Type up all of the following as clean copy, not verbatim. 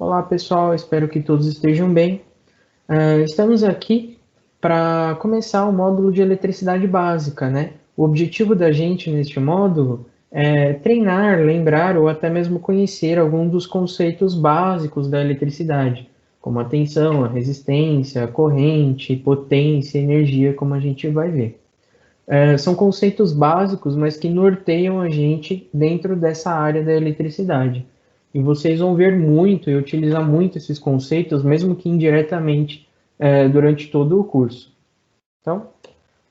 Olá pessoal, espero que todos estejam bem. Estamos aqui para começar o módulo de eletricidade básica, né? O objetivo da gente neste módulo é treinar, lembrar ou até mesmo conhecer alguns dos conceitos básicos da eletricidade, como a tensão, a resistência, a corrente, potência, energia, como a gente vai ver. São conceitos básicos, mas que norteiam a gente dentro dessa área da eletricidade. E vocês vão ver muito e utilizar muito esses conceitos, mesmo que indiretamente, durante todo o curso. Então,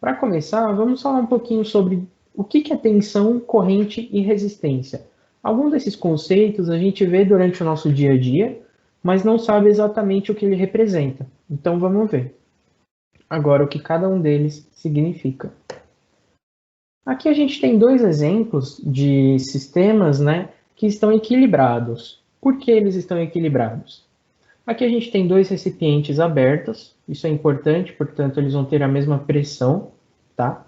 para começar, vamos falar um pouquinho sobre o que é tensão, corrente e resistência. Alguns desses conceitos a gente vê durante o nosso dia a dia, mas não sabe exatamente o que ele representa. Então, vamos ver agora o que cada um deles significa. Aqui a gente tem dois exemplos de sistemas, né, que estão equilibrados. Por que eles estão equilibrados? Aqui a gente tem dois recipientes abertos, isso é importante, portanto eles vão ter a mesma pressão, tá?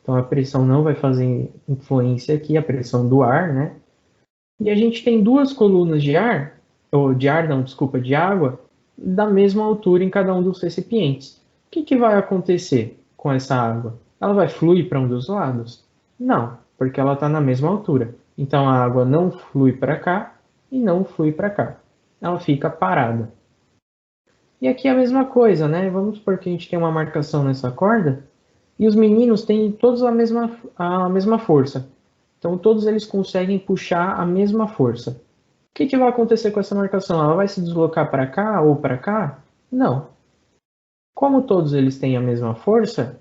Então a pressão não vai fazer influência aqui, a pressão do ar, né? E a gente tem duas colunas de ar, ou de ar não, desculpa, de água, da mesma altura em cada um dos recipientes. O que vai acontecer com essa água? Ela vai fluir para um dos lados? Não, porque ela está na mesma altura. Então a água não flui para cá e não flui para cá. Ela fica parada. E aqui é a mesma coisa, né? Vamos supor que a gente tem uma marcação nessa corda e os meninos têm todos a mesma força. Então todos eles conseguem puxar a mesma força. O que vai acontecer com essa marcação? Ela vai se deslocar para cá ou para cá? Não. Como todos eles têm a mesma força,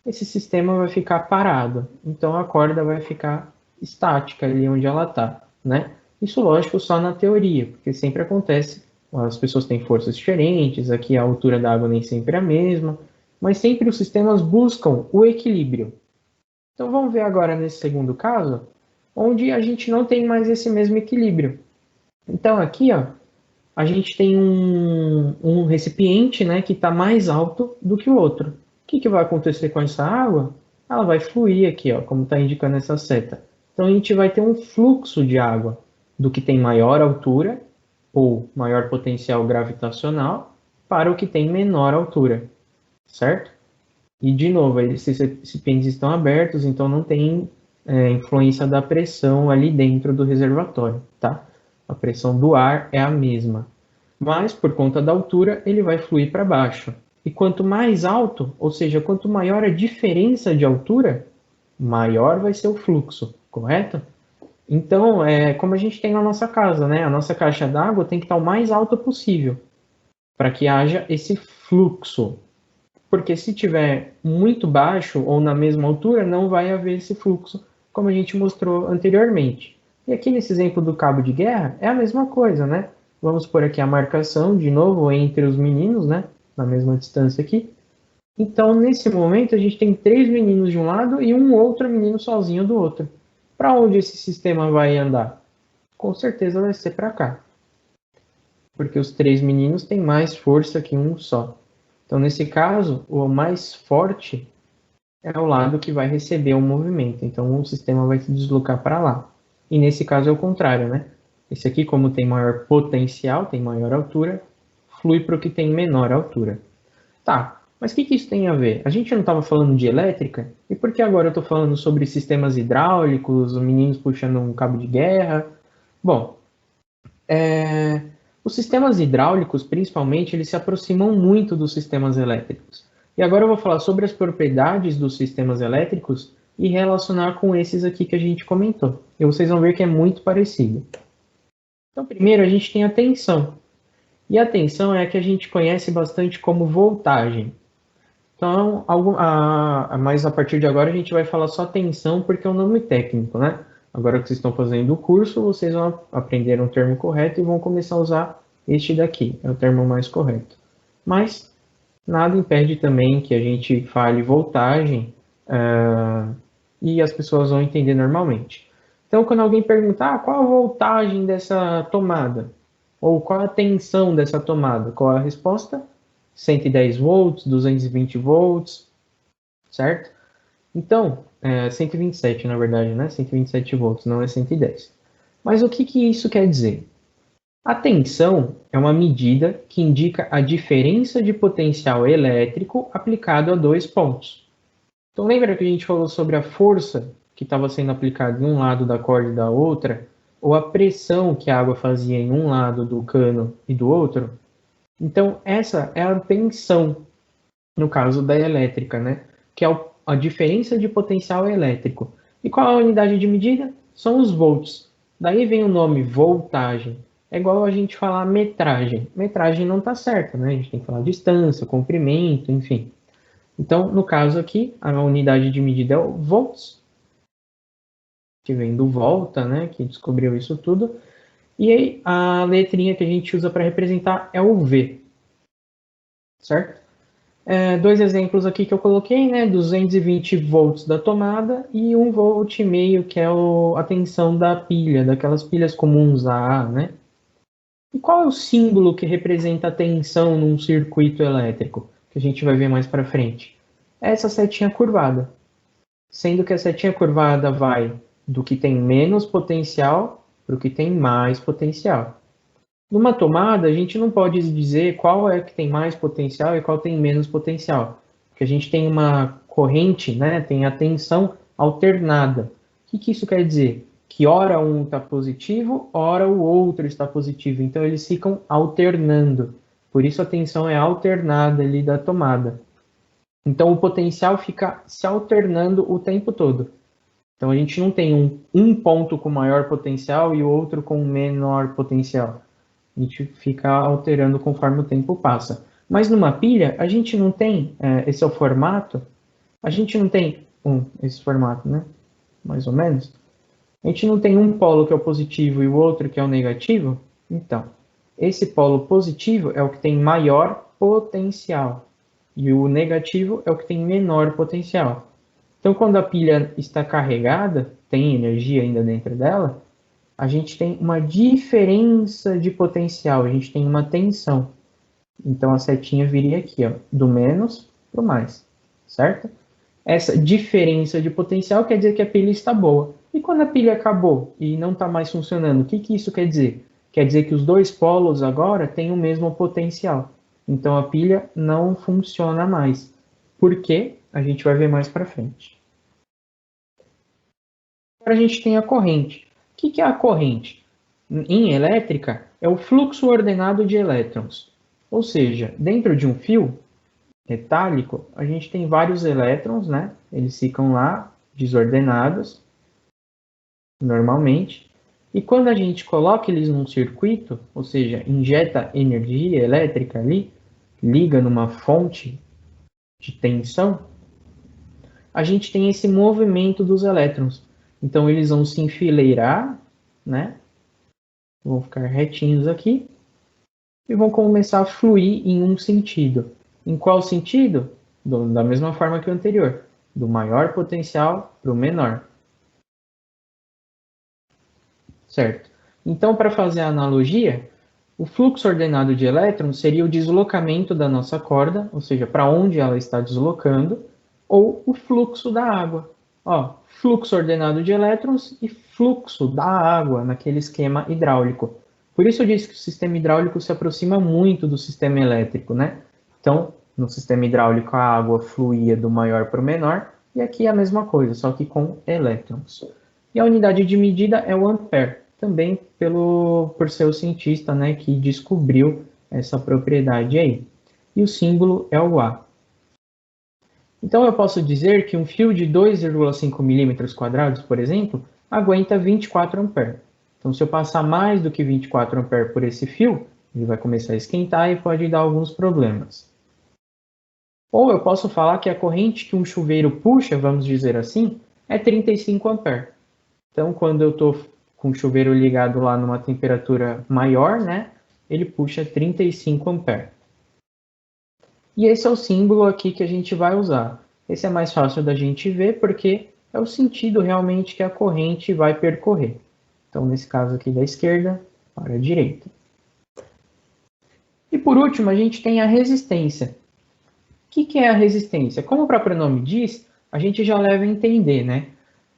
esse sistema vai ficar parado. Então a corda vai ficar estática ali onde ela está, né? Isso, lógico, só na teoria, porque sempre acontece. As pessoas têm forças diferentes, aqui a altura da água nem sempre é a mesma, mas sempre os sistemas buscam o equilíbrio. Então vamos ver agora nesse segundo caso, onde a gente não tem mais esse mesmo equilíbrio. Então aqui, ó, a gente tem um recipiente, né, que está mais alto do que o outro. O que vai acontecer com essa água? Ela vai fluir aqui, ó, como está indicando essa seta. Então a gente vai ter um fluxo de água do que tem maior altura ou maior potencial gravitacional para o que tem menor altura, certo? E de novo, esses recipientes estão abertos, então não tem influência da pressão ali dentro do reservatório, tá? A pressão do ar é a mesma. Mas, por conta da altura, ele vai fluir para baixo. E quanto mais alto, ou seja, quanto maior a diferença de altura, maior vai ser o fluxo, correto? Então, é como a gente tem na nossa casa, né? A nossa caixa d'água tem que estar o mais alto possível, para que haja esse fluxo. Porque se tiver muito baixo ou na mesma altura, não vai haver esse fluxo, como a gente mostrou anteriormente. E aqui nesse exemplo do cabo de guerra, é a mesma coisa, né? Vamos por aqui a marcação, de novo, entre os meninos, né? Na mesma distância aqui. Então, nesse momento, a gente tem três meninos de um lado e um outro menino sozinho do outro. Para onde esse sistema vai andar? Com certeza vai ser para cá. Porque os três meninos têm mais força que um só. Então, nesse caso, o mais forte é o lado que vai receber o movimento. Então, o sistema vai se deslocar para lá. E nesse caso é o contrário, né? Esse aqui, como tem maior potencial, tem maior altura, flui para o que tem menor altura. Tá, mas o que isso tem a ver? A gente não estava falando de elétrica? E por que agora eu estou falando sobre sistemas hidráulicos, os meninos puxando um cabo de guerra? Bom, os sistemas hidráulicos, principalmente, eles se aproximam muito dos sistemas elétricos. E agora eu vou falar sobre as propriedades dos sistemas elétricos e relacionar com esses aqui que a gente comentou. E vocês vão ver que é muito parecido. Então, primeiro a gente tem a tensão. E a tensão é a que a gente conhece bastante como voltagem. Então, mas a partir de agora a gente vai falar só tensão porque é um nome técnico, né? Agora que vocês estão fazendo o curso, vocês vão aprender um termo correto e vão começar a usar este daqui, é o termo mais correto. Mas nada impede também que a gente fale voltagem e as pessoas vão entender normalmente. Então, quando alguém perguntar qual a voltagem dessa tomada, ou qual a tensão dessa tomada, qual a resposta? 110 volts, 220 volts, certo? Então, 127 na verdade, né? 127 volts, não é 110. Mas o que isso quer dizer? A tensão é uma medida que indica a diferença de potencial elétrico aplicado a dois pontos. Então, lembra que a gente falou sobre a força que estava sendo aplicada em um lado da corda e da outra, ou a pressão que a água fazia em um lado do cano e do outro? Então, essa é a tensão, no caso da elétrica, né? Que é a diferença de potencial elétrico. E qual é a unidade de medida? São os volts. Daí vem o nome voltagem. É igual a gente falar metragem. Metragem não está certo, né? A gente tem que falar distância, comprimento, enfim. Então, no caso aqui, a unidade de medida é o volts, que vem do volta, né? Que descobriu isso tudo. E aí, a letrinha que a gente usa para representar é o V, certo? Dois exemplos aqui que eu coloquei, né? 220 volts da tomada e 1 volt e meio, que é a tensão da pilha, daquelas pilhas comuns AA, né? E qual é o símbolo que representa a tensão num circuito elétrico? Que a gente vai ver mais para frente. É essa setinha curvada. Sendo que a setinha curvada vai do que tem menos potencial para o que tem mais potencial. Numa tomada, a gente não pode dizer qual é que tem mais potencial e qual tem menos potencial, porque a gente tem uma corrente, né, tem a tensão alternada. O que isso quer dizer? Que ora um está positivo, ora o outro está positivo. Então, eles ficam alternando. Por isso, a tensão é alternada ali da tomada. Então, o potencial fica se alternando o tempo todo. Então, a gente não tem um ponto com maior potencial e o outro com menor potencial. A gente fica alterando conforme o tempo passa. Mas numa pilha, a gente não tem, esse é o formato, a gente não tem esse formato, né? Mais ou menos. A gente não tem um polo que é o positivo e o outro que é o negativo. Então, esse polo positivo é o que tem maior potencial. E o negativo é o que tem menor potencial. Então, quando a pilha está carregada, tem energia ainda dentro dela, a gente tem uma diferença de potencial, a gente tem uma tensão. Então, a setinha viria aqui, ó, do menos para o mais, certo? Essa diferença de potencial quer dizer que a pilha está boa. E quando a pilha acabou e não está mais funcionando, o que isso quer dizer? Quer dizer que os dois polos agora têm o mesmo potencial. Então, a pilha não funciona mais. Por quê? A gente vai ver mais para frente. Agora a gente tem a corrente. O que é a corrente? Em elétrica, é o fluxo ordenado de elétrons. Ou seja, dentro de um fio metálico, a gente tem vários elétrons, né? Eles ficam lá desordenados, normalmente. E quando a gente coloca eles num circuito, ou seja, injeta energia elétrica ali, liga numa fonte de tensão, a gente tem esse movimento dos elétrons. Então, eles vão se enfileirar, né? Vão ficar retinhos aqui e vão começar a fluir em um sentido. Em qual sentido? Da mesma forma que o anterior, do maior potencial para o menor. Certo? Então, para fazer a analogia, o fluxo ordenado de elétrons seria o deslocamento da nossa corda, ou seja, para onde ela está deslocando, ou o fluxo da água. Ó, fluxo ordenado de elétrons e fluxo da água naquele esquema hidráulico. Por isso eu disse que o sistema hidráulico se aproxima muito do sistema elétrico, né? Então, no sistema hidráulico a água fluía do maior para o menor, e aqui é a mesma coisa, só que com elétrons. E a unidade de medida é o ampere, também por ser o cientista, né, que descobriu essa propriedade aí. E o símbolo é o A. Então eu posso dizer que um fio de 2,5 milímetros quadrados, por exemplo, aguenta 24 amperes. Então se eu passar mais do que 24 amperes por esse fio, ele vai começar a esquentar e pode dar alguns problemas. Ou eu posso falar que a corrente que um chuveiro puxa, vamos dizer assim, é 35 amperes. Então quando eu estou com o chuveiro ligado lá numa temperatura maior, né, ele puxa 35 amperes. E esse é o símbolo aqui que a gente vai usar. Esse é mais fácil da gente ver porque é o sentido realmente que a corrente vai percorrer. Então, nesse caso aqui da esquerda para a direita. E por último, a gente tem a resistência. O que é a resistência? Como o próprio nome diz, a gente já leva a entender, né?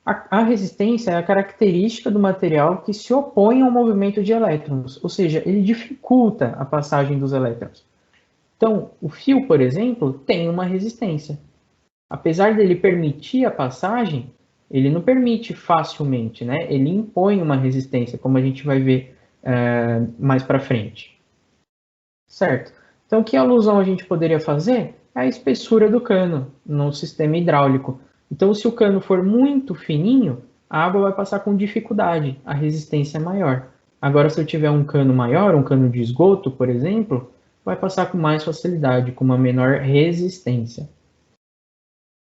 A resistência é a característica do material que se opõe ao movimento de elétrons, ou seja, ele dificulta a passagem dos elétrons. Então, o fio, por exemplo, tem uma resistência. Apesar dele permitir a passagem, ele não permite facilmente, né? Ele impõe uma resistência, como a gente vai ver mais para frente. Certo? Então, que alusão a gente poderia fazer? É a espessura do cano no sistema hidráulico. Então, se o cano for muito fininho, a água vai passar com dificuldade, a resistência é maior. Agora, se eu tiver um cano maior, um cano de esgoto, por exemplo, vai passar com mais facilidade, com uma menor resistência.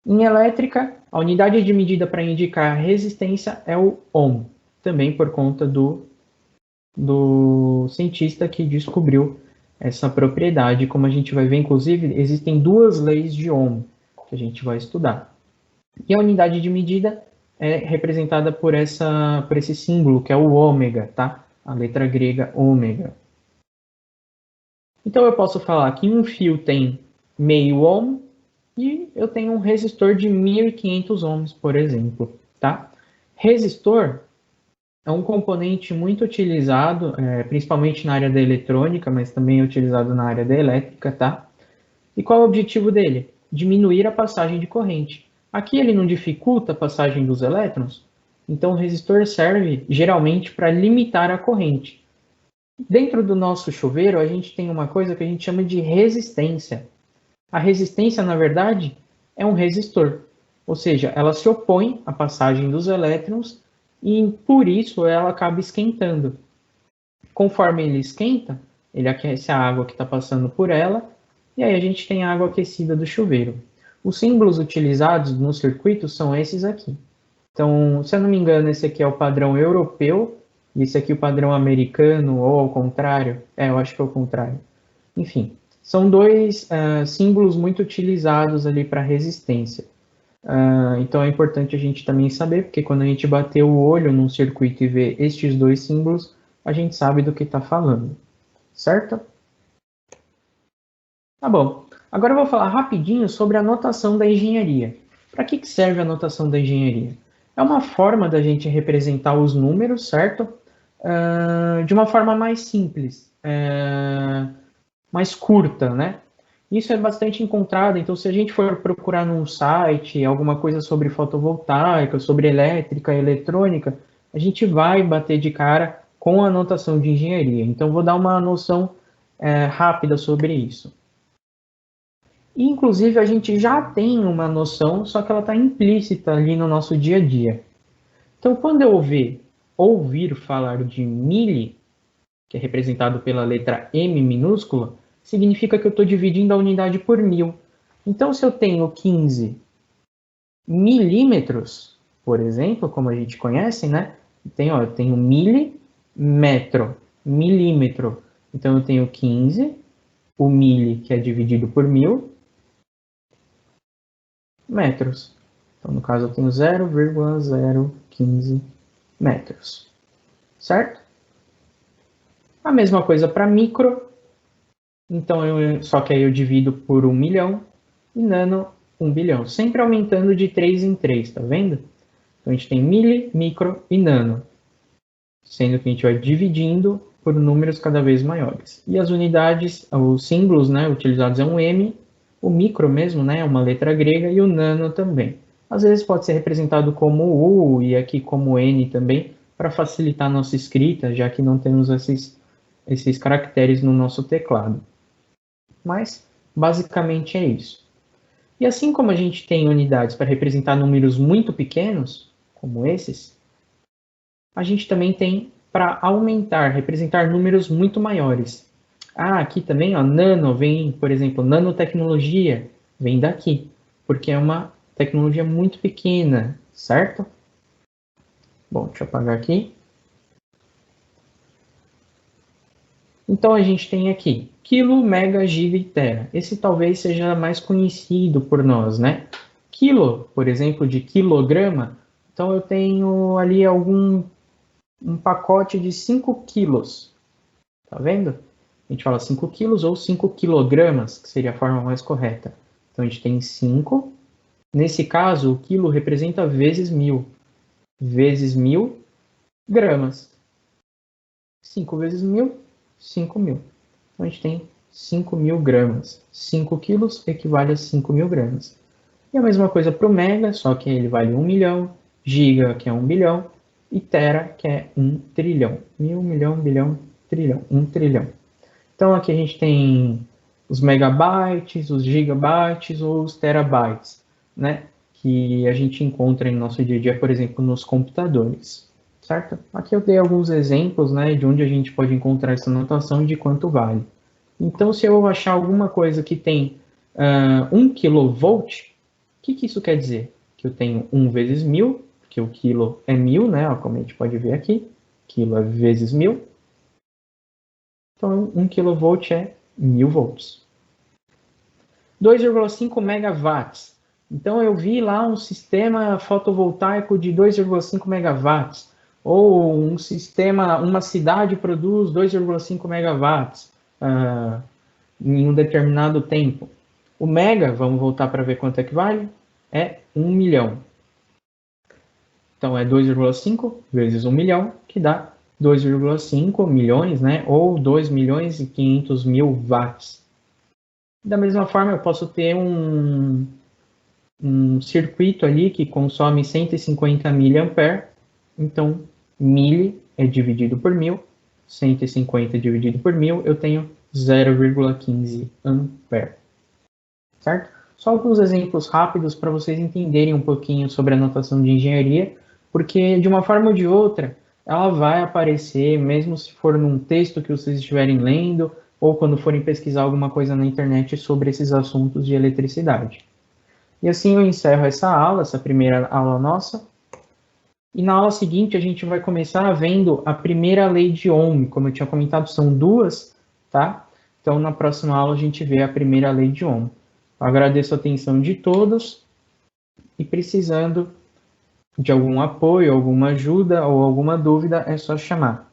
Em elétrica, a unidade de medida para indicar a resistência é o ohm, também por conta do cientista que descobriu essa propriedade. Como a gente vai ver, inclusive, existem duas leis de Ohm que a gente vai estudar. E a unidade de medida é representada por esse símbolo, que é o ômega, tá? A letra grega ômega. Então, eu posso falar que um fio tem meio ohm e eu tenho um resistor de 1.500 ohms, por exemplo, tá? Resistor é um componente muito utilizado, principalmente na área da eletrônica, mas também é utilizado na área da elétrica, tá? E qual é o objetivo dele? Diminuir a passagem de corrente. Aqui ele não dificulta a passagem dos elétrons, então o resistor serve geralmente para limitar a corrente. Dentro do nosso chuveiro, a gente tem uma coisa que a gente chama de resistência. A resistência, na verdade, é um resistor, ou seja, ela se opõe à passagem dos elétrons e por isso ela acaba esquentando. Conforme ele esquenta, ele aquece a água que está passando por ela, e aí a gente tem a água aquecida do chuveiro. Os símbolos utilizados no circuito são esses aqui. Então, se eu não me engano, esse aqui é o padrão europeu, e esse aqui é o padrão americano, ou ao contrário. Eu acho que é o contrário. Enfim, são dois símbolos muito utilizados ali para resistência. Então é importante a gente também saber, porque quando a gente bater o olho num circuito e ver estes dois símbolos, a gente sabe do que está falando, certo? Tá bom. Agora eu vou falar rapidinho sobre a notação da engenharia. Para que serve a notação da engenharia? É uma forma da gente representar os números, certo? De uma forma mais simples, mais curta, né? Isso é bastante encontrado, então se a gente for procurar num site alguma coisa sobre fotovoltaica, sobre elétrica, eletrônica, a gente vai bater de cara com a notação de engenharia. Então vou dar uma noção rápida sobre isso. E, inclusive a gente já tem uma noção, só que ela está implícita ali no nosso dia a dia. Então quando eu ouvir falar de milli, que é representado pela letra M minúscula, significa que eu estou dividindo a unidade por 1000. Então, se eu tenho 15 milímetros, por exemplo, como a gente conhece, né? Eu tenho milímetro, milímetro. Então, eu tenho 15, o mili, que é dividido por 1000, metros. Então, no caso, eu tenho 0,015 metros. Certo? A mesma coisa para micro. Então, só que aí eu divido por 1 milhão e nano 1 bilhão. Sempre aumentando de 3 em 3, tá vendo? Então, a gente tem mili, micro e nano. Sendo que a gente vai dividindo por números cada vez maiores. E as unidades, os símbolos, né, utilizados é um M, o micro mesmo, né, é uma letra grega, e o nano também. Às vezes pode ser representado como U e aqui como N também, para facilitar a nossa escrita, já que não temos esses caracteres no nosso teclado. Mas, basicamente, é isso. E assim como a gente tem unidades para representar números muito pequenos, como esses, a gente também tem para aumentar, representar números muito maiores. Aqui também, ó, nano vem, por exemplo, nanotecnologia, vem daqui, porque é uma tecnologia muito pequena, certo? Bom, deixa eu apagar aqui. Então a gente tem aqui quilo, mega, giga e tera. Esse talvez seja mais conhecido por nós, né? Quilo, por exemplo, de quilograma. Então eu tenho ali um pacote de 5 quilos. Tá vendo? A gente fala 5 quilos ou 5 quilogramas, que seria a forma mais correta. Então a gente tem 5. Nesse caso, o quilo representa vezes 1000. vezes 1000 gramas. 5 vezes 1000, 5.000. Então, a gente tem 5.000 gramas. 5 quilos equivale a 5.000 gramas. E a mesma coisa para o mega, só que ele vale 1 milhão, giga, que é 1 bilhão, e tera, que é 1 trilhão. 1.000, milhão, bilhão, trilhão, 1 trilhão. Então, aqui a gente tem os megabytes, os gigabytes ou os terabytes, né? Que a gente encontra em nosso dia a dia, por exemplo, nos computadores, certo? Aqui eu dei alguns exemplos, né, de onde a gente pode encontrar essa notação e de quanto vale. Então, se eu achar alguma coisa que tem 1 kV, o que isso quer dizer? Que eu tenho 1 vezes 1000, porque o quilo é 1000, né? Como a gente pode ver aqui. Quilo é vezes 1000. Então, 1 kV é 1000 volts. 2,5 megawatts. Então, eu vi lá um sistema fotovoltaico de 2,5 megawatts. Ou um sistema, uma cidade produz 2,5 megawatts em um determinado tempo. O mega, vamos voltar para ver quanto é que vale, é 1 milhão. Então, é 2,5 vezes 1 milhão, que dá 2,5 milhões, né? Ou 2 milhões e 500 mil watts. Da mesma forma, eu posso ter um circuito ali que consome 150 mA. Então, 1000 é dividido por 1000. 150 dividido por 1000, eu tenho 0,15 ampere. Certo? Só alguns exemplos rápidos para vocês entenderem um pouquinho sobre a notação de engenharia, porque de uma forma ou de outra, ela vai aparecer, mesmo se for num texto que vocês estiverem lendo, ou quando forem pesquisar alguma coisa na internet sobre esses assuntos de eletricidade. E assim eu encerro essa aula, essa primeira aula nossa. E na aula seguinte a gente vai começar vendo a primeira lei de Ohm. Como eu tinha comentado, são duas, tá? Então na próxima aula a gente vê a primeira lei de Ohm. Agradeço a atenção de todos e precisando de algum apoio, alguma ajuda ou alguma dúvida, é só chamar.